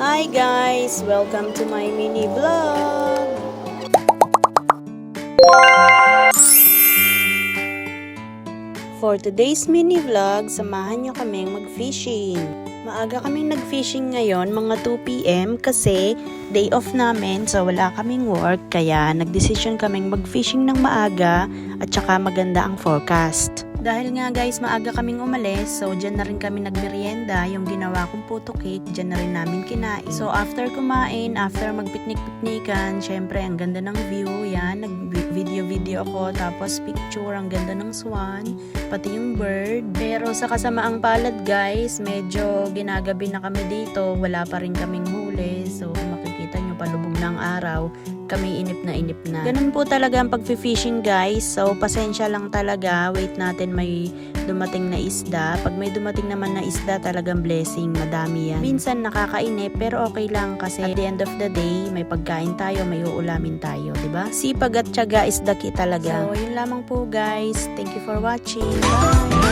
Hi guys! Welcome to my mini vlog! For today's mini vlog, samahan nyo kaming mag-fishing. Maaga kaming nag-fishing ngayon, mga 2 PM kasi day off namin, so wala kaming work, kaya nagdesisyon kaming mag-fishing ng maaga at saka maganda ang forecast. Dahil nga guys, maaga kaming umalis, so dyan na rin kami nagmerienda. Yung ginawa kong puto cake, dyan na rin namin kinain. So after kumain, after magpiknik-piknikan, syempre ang ganda ng view, yan, nag-video ako, tapos picture, ang ganda ng swan, pati yung bird. Pero sa kasamaang palad guys, medyo ginagabi na kami dito, wala pa rin kaming huli. So makikita nyo, palubog ng araw, kami inip na. Ganun po talaga ang pag-fishing guys. So pasensya lang talaga. Wait natin may dumating na isda. Pag may dumating naman na isda, talagang blessing. Madami yan. Minsan nakakainip pero okay lang kasi at the end of the day, may pagkain tayo, may uulamin tayo, diba? Sipag at tiyaga is the key talaga. So yun lamang po guys. Thank you for watching. Bye!